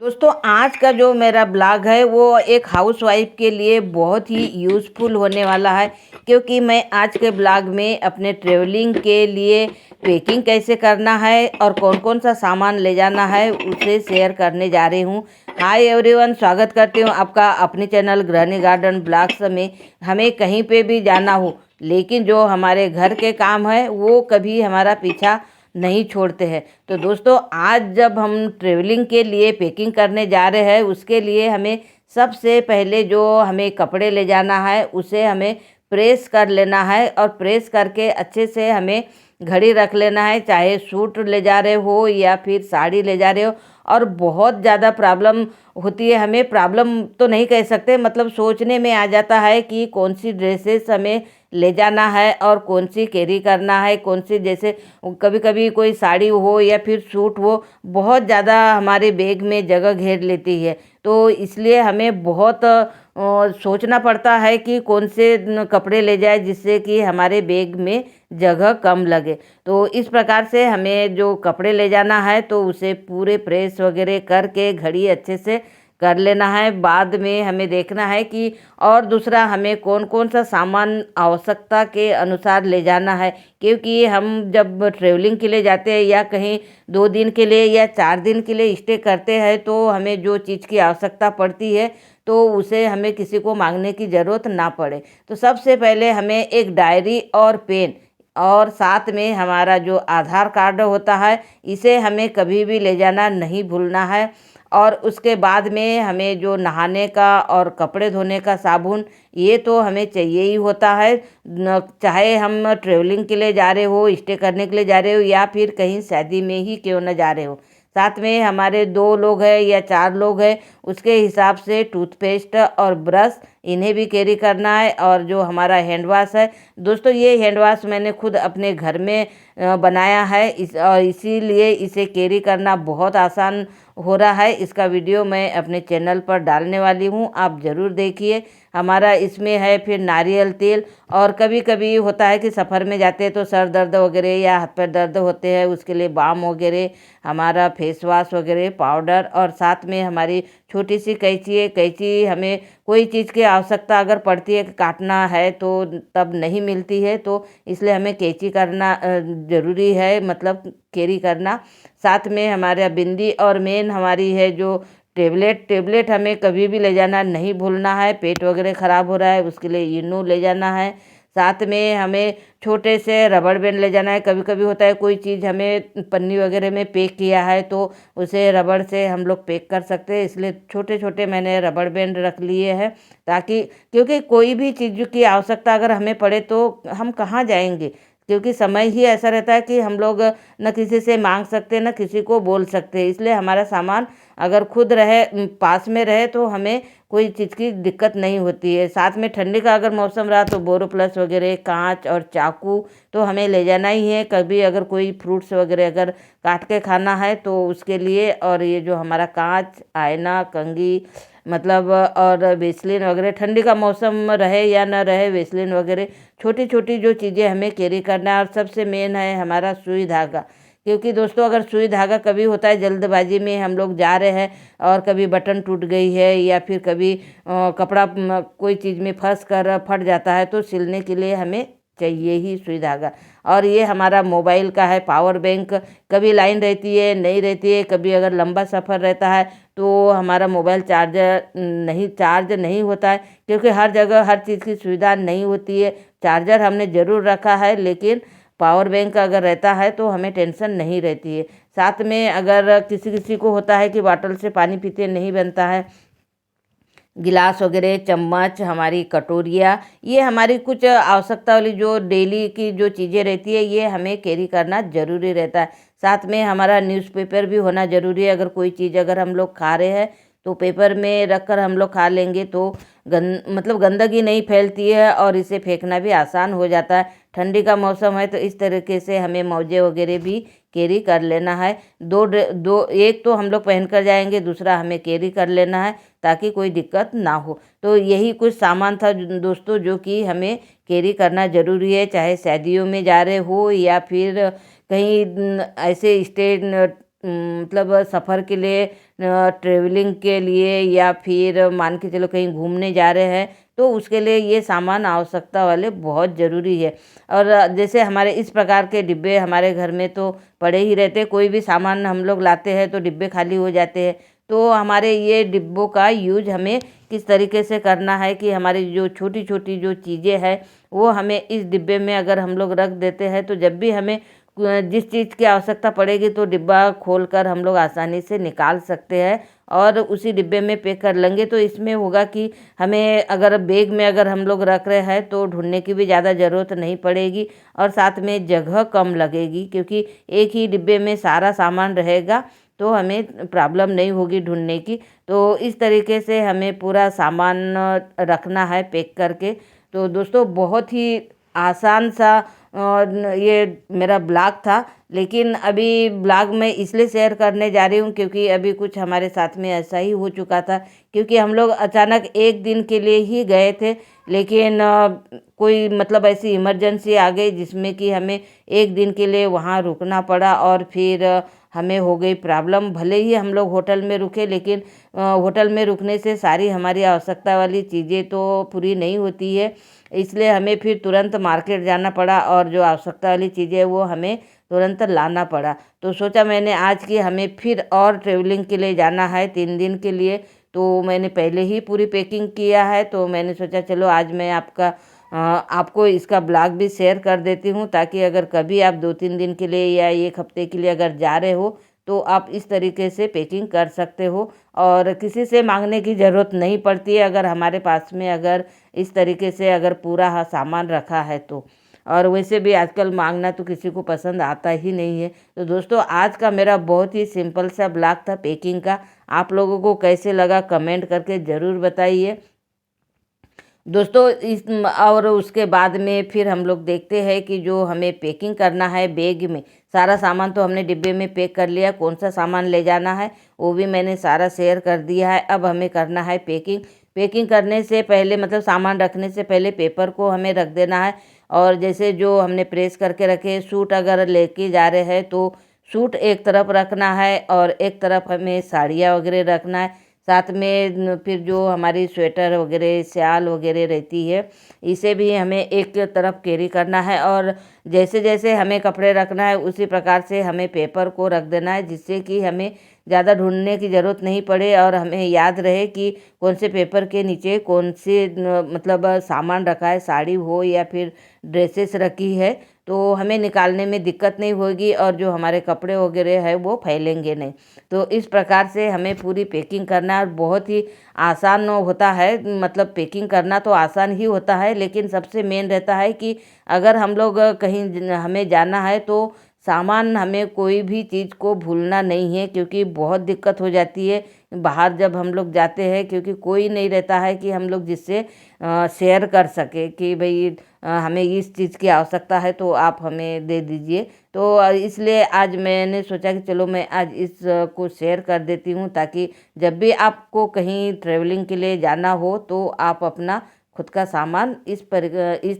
दोस्तों, आज का जो मेरा ब्लॉग है वो एक हाउसवाइफ के लिए बहुत ही यूज़फुल होने वाला है। क्योंकि मैं आज के ब्लॉग में अपने ट्रैवलिंग के लिए पैकिंग कैसे करना है और कौन कौन सा सामान ले जाना है उसे शेयर करने जा रही हूँ। हाय एवरीवन, स्वागत करती हूँ आपका अपने चैनल गृहिणी गार्डन ब्लॉग्स में। हमें कहीं पे भी जाना हो, लेकिन जो हमारे घर के काम है वो कभी हमारा पीछा नहीं छोड़ते हैं। तो दोस्तों, आज जब हम ट्रैवलिंग के लिए पैकिंग करने जा रहे हैं, उसके लिए हमें सबसे पहले जो हमें कपड़े ले जाना है उसे हमें प्रेस कर लेना है। और प्रेस करके अच्छे से हमें घड़ी रख लेना है, चाहे सूट ले जा रहे हो या फिर साड़ी ले जा रहे हो। और बहुत ज़्यादा प्रॉब्लम होती है, हमें प्रॉब्लम तो नहीं कह सकते, मतलब सोचने में आ जाता है कि कौन सी ड्रेसेस हमें ले जाना है और कौन सी कैरी करना है, कौन सी, जैसे कभी कभी कोई साड़ी हो या फिर सूट हो, बहुत ज़्यादा हमारे बैग में जगह घेर लेती है। तो इसलिए हमें बहुत सोचना पड़ता है कि कौन से कपड़े ले जाए जिससे कि हमारे बैग में जगह कम लगे। तो इस प्रकार से हमें जो कपड़े ले जाना है तो उसे पूरे प्रेस वगैरह करके घड़ी अच्छे से कर लेना है। बाद में हमें देखना है कि और दूसरा हमें कौन कौन सा सामान आवश्यकता के अनुसार ले जाना है। क्योंकि हम जब ट्रैवलिंग के लिए जाते हैं या कहीं 2 दिन के लिए या 4 दिन के लिए स्टे करते हैं, तो हमें जो चीज़ की आवश्यकता पड़ती है तो उसे हमें किसी को मांगने की ज़रूरत ना पड़े। तो सबसे पहले हमें एक डायरी और पेन और साथ में हमारा जो आधार कार्ड होता है, इसे हमें कभी भी ले जाना नहीं भूलना है। और उसके बाद में हमें जो नहाने का और कपड़े धोने का साबुन, ये तो हमें चाहिए ही होता है। चाहे हम ट्रैवलिंग के लिए जा रहे हो, स्टे करने के लिए जा रहे हो या फिर कहीं शादी में ही क्यों ना जा रहे हो। साथ में हमारे 2 लोग हैं या 4 लोग हैं, उसके हिसाब से टूथपेस्ट और ब्रश, इन्हें भी कैरी करना है। और जो हमारा हैंड वाश है, दोस्तों ये हैंड वाश मैंने खुद अपने घर में बनाया है, इसीलिए इसे कैरी करना बहुत आसान हो रहा है। इसका वीडियो मैं अपने चैनल पर डालने वाली हूँ, आप ज़रूर देखिए। हमारा इसमें है फिर नारियल तेल। और कभी कभी होता है कि सफ़र में जाते हैं तो सर दर्द वगैरह या हाथ पैर दर्द होते हैं, उसके लिए बाम वगैरह, हमारा फेस वॉश वगैरह, पाउडर। और साथ में हमारी छोटी सी कैंची है। कैंची हमें कोई चीज़ की आवश्यकता अगर पड़ती है कि काटना है तो तब नहीं मिलती है, तो इसलिए हमें कैंची करना ज़रूरी है, मतलब कैरी करना। साथ में हमारा बिंदी और मेन हमारी है जो टेबलेट। टेबलेट हमें कभी भी ले जाना नहीं भूलना है। पेट वगैरह ख़राब हो रहा है उसके लिए इनो ले जाना है। साथ में हमें छोटे से रबड़ बैंड ले जाना है। कभी कभी होता है कोई चीज़ हमें पन्नी वगैरह में पैक किया है तो उसे रबड़ से हम लोग पैक कर सकते हैं, इसलिए छोटे छोटे मैंने रबड़ बैंड रख लिए हैं। ताकि, क्योंकि कोई भी चीज़ की आवश्यकता अगर हमें पड़े तो हम कहाँ जाएंगे, क्योंकि समय ही ऐसा रहता है कि हम लोग न किसी से मांग सकते न किसी को बोल सकते। इसलिए हमारा सामान अगर खुद रहे, पास में रहे, तो हमें कोई चीज़ की दिक्कत नहीं होती है। साथ में ठंडी का अगर मौसम रहा तो बोरोप्लस वगैरह, कांच और चाकू तो हमें ले जाना ही है। कभी अगर कोई फ्रूट्स वगैरह अगर काट के खाना है तो उसके लिए। और ये जो हमारा कांच, आईना, कंघी, मतलब और वेसलिन वगैरह, ठंडी का मौसम रहे या ना रहे, वेसलिन वगैरह छोटी छोटी जो चीज़ें हमें कैरी करना है। और सबसे मेन है हमारा सुई धागा। क्योंकि दोस्तों, अगर सुई धागा कभी होता है जल्दबाजी में हम लोग जा रहे हैं और कभी बटन टूट गई है या फिर कभी कपड़ा कोई चीज़ में फंस कर फट जाता है, तो सिलने के लिए हमें चाहिए ही सुई धागा। और ये हमारा मोबाइल का है पावर बैंक। कभी लाइन रहती है, नहीं रहती है, कभी अगर लंबा सफ़र रहता है तो हमारा मोबाइल चार्ज नहीं होता है, क्योंकि हर जगह हर चीज़ की सुविधा नहीं होती है। चार्जर हमने ज़रूर रखा है, लेकिन पावर बैंक अगर रहता है तो हमें टेंशन नहीं रहती है। साथ में अगर किसी किसी को होता है कि बॉटल से पानी पीते नहीं बनता है, गिलास वगैरह, चम्मच, हमारी कटोरियाँ, ये हमारी कुछ आवश्यकता वाली जो डेली की जो चीज़ें रहती है, ये हमें कैरी करना ज़रूरी रहता है। साथ में हमारा न्यूज़पेपर भी होना ज़रूरी है। अगर कोई चीज़ अगर हम लोग खा रहे हैं तो पेपर में रख कर हम लोग खा लेंगे तो मतलब गंदगी नहीं फैलती है और इसे फेंकना भी आसान हो जाता है। ठंडी का मौसम है तो इस तरीके से हमें मोजे वगैरह भी कैरी कर लेना है। एक तो हम लोग पहन कर जाएंगे, दूसरा हमें कैरी कर लेना है ताकि कोई दिक्कत ना हो। तो यही कुछ सामान था दोस्तों जो कि हमें कैरी करना ज़रूरी है, चाहे शादियों में जा रहे हो या फिर कहीं ऐसे स्टे मतलब सफ़र के लिए, ट्रैवलिंग के लिए, या फिर मान के चलो कहीं घूमने जा रहे हैं, तो उसके लिए ये सामान आवश्यकता वाले बहुत ज़रूरी है। और जैसे हमारे इस प्रकार के डिब्बे हमारे घर में तो पड़े ही रहते हैं। कोई भी सामान हम लोग लाते हैं तो डिब्बे खाली हो जाते हैं। तो हमारे ये डिब्बों का यूज हमें किस तरीके से करना है कि हमारी जो छोटी छोटी जो चीज़ें हैं वो हमें इस डिब्बे में अगर हम लोग रख देते हैं, तो जब भी हमें जिस चीज़ की आवश्यकता पड़ेगी तो डिब्बा खोलकर हम लोग आसानी से निकाल सकते हैं और उसी डिब्बे में पैक कर लेंगे। तो इसमें होगा कि हमें अगर बैग में अगर हम लोग रख रहे हैं तो ढूंढने की भी ज़्यादा ज़रूरत नहीं पड़ेगी और साथ में जगह कम लगेगी, क्योंकि एक ही डिब्बे में सारा सामान रहेगा तो हमें प्रॉब्लम नहीं होगी ढूंढने की। तो इस तरीके से हमें पूरा सामान रखना है पैक करके। तो दोस्तों बहुत ही आसान सा ये मेरा ब्लॉग था, लेकिन अभी ब्लॉग मैं इसलिए शेयर करने जा रही हूँ क्योंकि अभी कुछ हमारे साथ में ऐसा ही हो चुका था। क्योंकि हम लोग अचानक एक दिन के लिए ही गए थे, लेकिन कोई मतलब ऐसी इमरजेंसी आ गई जिसमें कि हमें एक दिन के लिए वहाँ रुकना पड़ा और फिर हमें हो गई प्रॉब्लम। भले ही हम लोग होटल में रुके, लेकिन होटल में रुकने से सारी हमारी आवश्यकता वाली चीज़ें तो पूरी नहीं होती है, इसलिए हमें फिर तुरंत मार्केट जाना पड़ा और जो आवश्यकता वाली चीज़ें वो हमें तुरंत लाना पड़ा। तो सोचा मैंने आज कि हमें फिर और ट्रैवलिंग के लिए जाना है 3 दिन के लिए, तो मैंने पहले ही पूरी पैकिंग किया है। तो मैंने सोचा चलो आज मैं आपको इसका ब्लॉग भी शेयर कर देती हूँ, ताकि अगर कभी आप 2-3 दिन के लिए या 1 हफ्ते के लिए अगर जा रहे हो तो आप इस तरीके से पैकिंग कर सकते हो और किसी से मांगने की ज़रूरत नहीं पड़ती है अगर हमारे पास में अगर इस तरीके से अगर पूरा सामान रखा है तो। और वैसे भी आजकल मांगना तो किसी को पसंद आता ही नहीं है। तो दोस्तों आज का मेरा बहुत ही सिंपल सा ब्लॉग था पैकिंग का। आप लोगों को कैसे लगा कमेंट करके ज़रूर बताइए दोस्तों। और उसके बाद में फिर हम लोग देखते हैं कि जो हमें पैकिंग करना है बैग में, सारा सामान तो हमने डिब्बे में पैक कर लिया, कौन सा सामान ले जाना है वो भी मैंने सारा शेयर कर दिया है। अब हमें करना है पैकिंग। पैकिंग करने से पहले मतलब सामान रखने से पहले पेपर को हमें रख देना है। और जैसे जो हमने प्रेस करके रखे सूट अगर लेके जा रहे हैं तो सूट एक तरफ रखना है और एक तरफ हमें साड़ियाँ वगैरह रखना है। साथ में फिर जो हमारी स्वेटर वगैरह स्याल वगैरह रहती है इसे भी हमें एक तरफ कैरी करना है। और जैसे जैसे हमें कपड़े रखना है उसी प्रकार से हमें पेपर को रख देना है, जिससे कि हमें ज़्यादा ढूंढने की ज़रूरत नहीं पड़े और हमें याद रहे कि कौन से पेपर के नीचे कौन से मतलब सामान रखा है, साड़ी हो या फिर ड्रेसेस रखी है, तो हमें निकालने में दिक्कत नहीं होगी और जो हमारे कपड़े वगैरह है वो फैलेंगे नहीं। तो इस प्रकार से हमें पूरी पैकिंग करना है और बहुत ही आसान होता है। मतलब पैकिंग करना तो आसान ही होता है, लेकिन सबसे मेन रहता है कि अगर हम लोग कहीं हमें जाना है तो सामान हमें कोई भी चीज़ को भूलना नहीं है, क्योंकि बहुत दिक्कत हो जाती है बाहर जब हम लोग जाते हैं, क्योंकि कोई नहीं रहता है कि हम लोग जिससे शेयर कर सके कि भाई हमें इस चीज़ की आवश्यकता है तो आप हमें दे दीजिए। तो इसलिए आज मैंने सोचा कि चलो मैं आज इस को शेयर कर देती हूँ, ताकि जब भी आपको कहीं ट्रैवलिंग के लिए जाना हो तो आप अपना खुद का सामान इस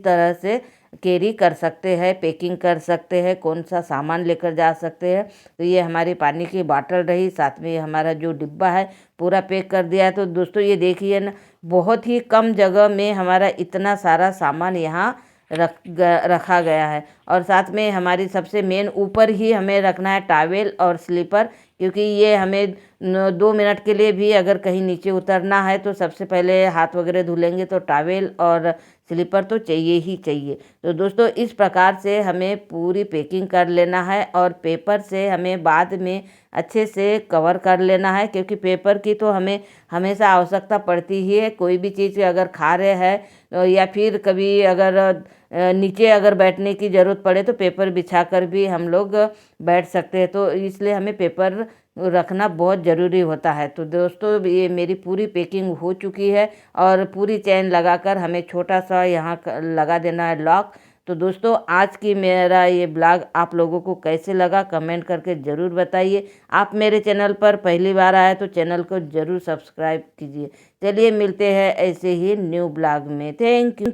तरह से कैरी कर सकते हैं, पैकिंग कर सकते हैं, कौन सा सामान लेकर जा सकते हैं। तो ये हमारी पानी की बाटल रही, साथ में हमारा जो डिब्बा है पूरा पैक कर दिया है। तो दोस्तों ये देखिए ना, बहुत ही कम जगह में हमारा इतना सारा सामान यहाँ रखा गया है। और साथ में हमारी सबसे मेन ऊपर ही हमें रखना है टॉवेल और स्लीपर, क्योंकि ये हमें 2 मिनट के लिए भी अगर कहीं नीचे उतरना है तो सबसे पहले हाथ वगैरह धुलेंगे तो टॉवेल और स्लीपर तो चाहिए ही चाहिए। तो दोस्तों इस प्रकार से हमें पूरी पैकिंग कर लेना है और पेपर से हमें बाद में अच्छे से कवर कर लेना है, क्योंकि पेपर की तो हमें हमेशा आवश्यकता पड़ती ही है। कोई भी चीज़ अगर खा रहे हैं या फिर कभी अगर नीचे अगर बैठने की ज़रूरत पड़े तो पेपर बिछा कर भी हम लोग बैठ सकते हैं। तो इसलिए हमें पेपर रखना बहुत ज़रूरी होता है। तो दोस्तों ये मेरी पूरी पैकिंग हो चुकी है और पूरी चैन लगाकर हमें छोटा सा यहाँ लगा देना है लॉक। तो दोस्तों आज की मेरा ये ब्लॉग आप लोगों को कैसे लगा कमेंट करके ज़रूर बताइए। आप मेरे चैनल पर पहली बार आए तो चैनल को ज़रूर सब्सक्राइब कीजिए। चलिए मिलते हैं ऐसे ही न्यू ब्लॉग में। Thank you.